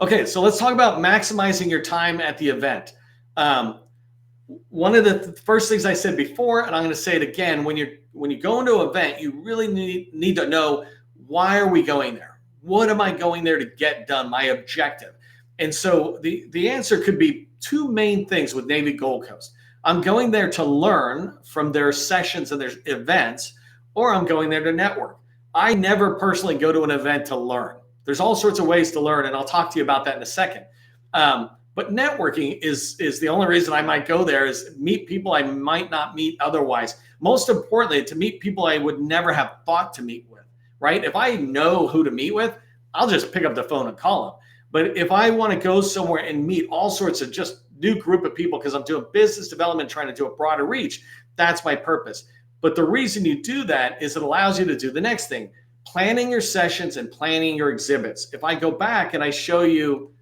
Okay, so let's talk about maximizing your time at the event. Um, One of the first things I said before, and I'm going to say it again, when you go into an event, you really need to know, why are we going there? What am I going there to get done? My objective. And so the answer could be two main things with Navy Gold Coast. I'm going there to learn from their sessions and their events, or I'm going there to network. I never personally go to an event to learn. There's all sorts of ways to learn, and I'll talk to you about that in a second. But networking is the only reason I might go there, is meet people I might not meet otherwise. Most importantly, to meet people I would never have thought to meet with, right? If I know who to meet with, I'll just pick up the phone and call them. But if I want to go somewhere and meet all sorts of just new group of people because I'm doing business development, trying to do a broader reach, that's my purpose. But the reason you do that is it allows you to do the next thing, planning your sessions and planning your exhibits. If I go back and I show you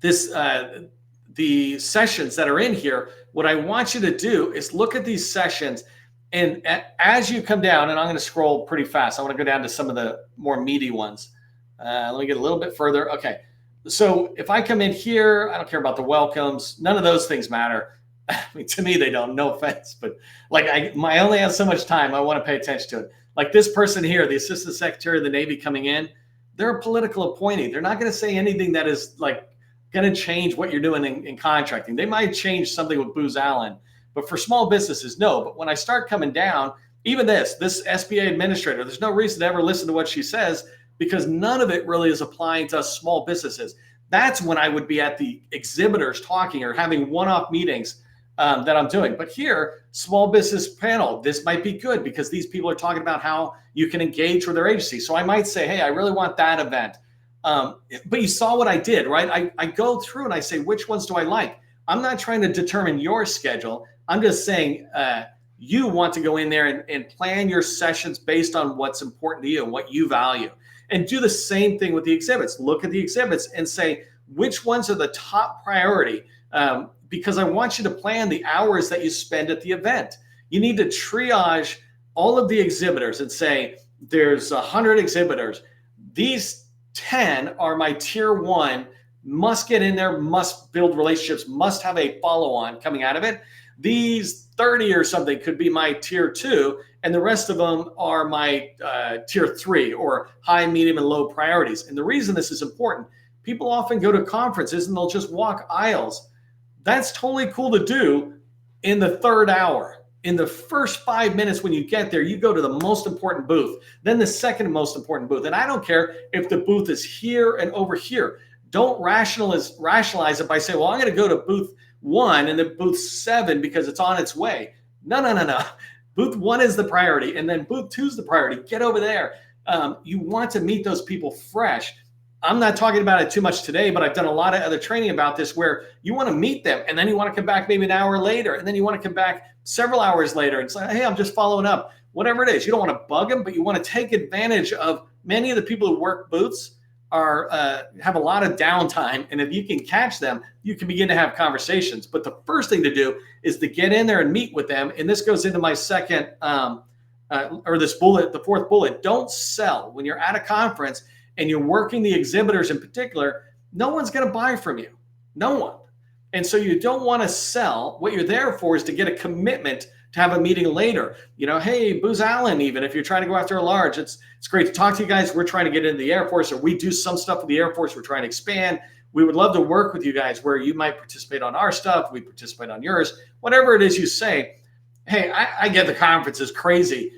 the sessions that are in here, what I want you to do is look at these sessions, and as you come down, and I'm going to scroll pretty fast. I want to go down to some of the more meaty ones. Let me get a little bit further. Okay. So if I come in here, I don't care about the welcomes. None of those things matter. I mean, to me, they don't, no offense, but like I only have so much time. I want to pay attention to it. Like this person here, the Assistant Secretary of the Navy coming in, they're a political appointee. They're not going to say anything that is like going to change what you're doing in contracting. They might change something with Booz Allen, but for small businesses, no. But when I start coming down, even this SBA administrator, there's no reason to ever listen to what she says, because none of it really is applying to us small businesses. That's when I would be at the exhibitors talking or having one-off meetings that I'm doing. But here, small business panel, this might be good because these people are talking about how you can engage with their agency. So I might say, hey, I really want that event. But you saw what I did, right? I go through and I say, which ones do I like? I'm not trying to determine your schedule. I'm just saying you want to go in there and plan your sessions based on what's important to you and what you value. And do the same thing with the exhibits. Look at the exhibits and say, which ones are the top priority? Because I want you to plan the hours that you spend at the event. You need to triage all of the exhibitors and say, there's 100 exhibitors. These 10 are my tier 1, must get in there, must build relationships, must have a follow-on coming out of it. These 30 or something could be my tier 2, and the rest of them are my tier 3 or high, medium, and low priorities. And the reason this is important, people often go to conferences and they'll just walk aisles. That's totally cool to do in the third hour. In the first 5 minutes when you get there, you go to the most important booth, then the second most important booth. And I don't care if the booth is here and over here. Don't rationalize it by saying, well, I'm going to go to booth 1 and then booth 7 because it's on its way. No. Booth 1 is the priority, and then booth 2 is the priority. Get over there. You want to meet those people fresh. I'm not talking about it too much today, but I've done a lot of other training about this where you want to meet them and then you want to come back maybe an hour later, and then you want to come back several hours later and say, hey, I'm just following up. Whatever it is, you don't want to bug them, but you want to take advantage of many of the people who work booths have a lot of downtime. And if you can catch them, you can begin to have conversations. But the first thing to do is to get in there and meet with them. And this goes into my second this bullet, the fourth bullet. Don't sell. When you're at a conference and you're working the exhibitors in particular, no one's going to buy from you. No one. And so you don't want to sell. What you're there for is to get a commitment to have a meeting later. You know, hey, Booz Allen, even if you're trying to go after a large, it's great to talk to you guys. We're trying to get into the Air Force, or we do some stuff with the Air Force. We're trying to expand. We would love to work with you guys where you might participate on our stuff. We participate on yours. Whatever it is you say, hey, I get the conference is crazy.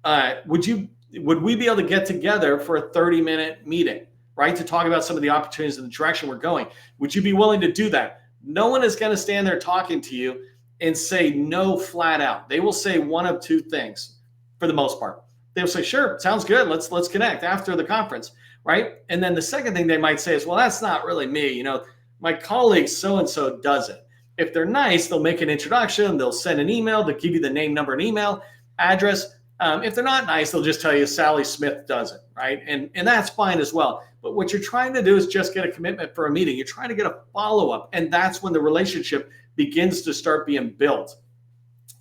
Would we be able to get together for a 30-minute meeting, right, to talk about some of the opportunities and the direction we're going? Would you be willing to do that? No one is going to stand there talking to you and say no flat out. They will say one of two things for the most part. They'll say, sure, sounds good. Let's connect after the conference, right? And then the second thing they might say is, well, that's not really me. You know, my colleague so-and-so does it. If they're nice, they'll make an introduction. They'll send an email. They'll give you the name, number, and email address. If they're not nice, they'll just tell you Sally Smith does it, right? And that's fine as well. But what you're trying to do is just get a commitment for a meeting. You're trying to get a follow-up, and that's when the relationship begins to start being built.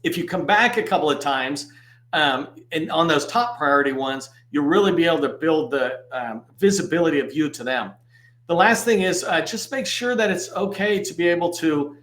If you come back a couple of times, and on those top priority ones, you'll really be able to build the visibility of you to them. The last thing is just make sure that it's okay to be able to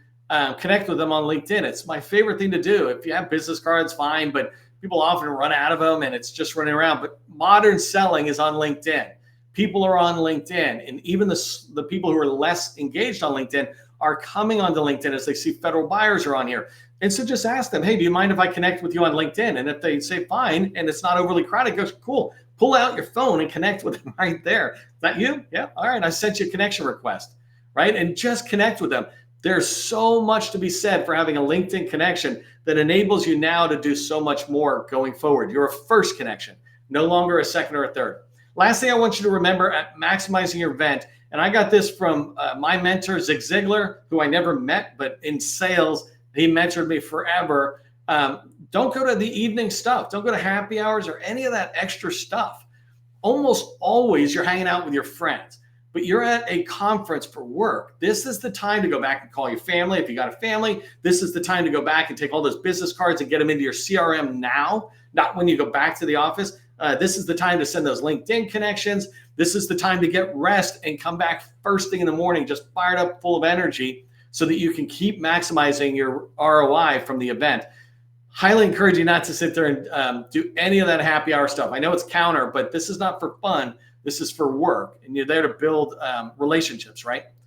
connect with them on LinkedIn. It's my favorite thing to do. If you have business cards, fine, but people often run out of them and it's just running around. But modern selling is on LinkedIn. People are on LinkedIn, and even the people who are less engaged on LinkedIn are coming onto LinkedIn as they see federal buyers are on here. And so just ask them, hey, do you mind if I connect with you on LinkedIn? And if they say fine, and it's not overly crowded, go, cool, pull out your phone and connect with them right there. Is that you? Yeah. All right. I sent you a connection request, right? And just connect with them. There's so much to be said for having a LinkedIn connection that enables you now to do so much more going forward. You're a first connection, no longer a second or a third. Last thing I want you to remember at maximizing your event, and I got this from my mentor, Zig Ziglar, who I never met, but in sales, he mentored me forever. Don't go to the evening stuff. Don't go to happy hours or any of that extra stuff. Almost always you're hanging out with your friends, but you're at a conference for work. This is the time to go back and call your family. If you got a family, this is the time to go back and take all those business cards and get them into your CRM now, not when you go back to the office. This is the time to send those LinkedIn connections. This is the time to get rest and come back first thing in the morning, just fired up, full of energy, so that you can keep maximizing your ROI from the event. Highly encourage you not to sit there and do any of that happy hour stuff. I know it's counter, but this is not for fun. This is for work, and you're there to build relationships, right?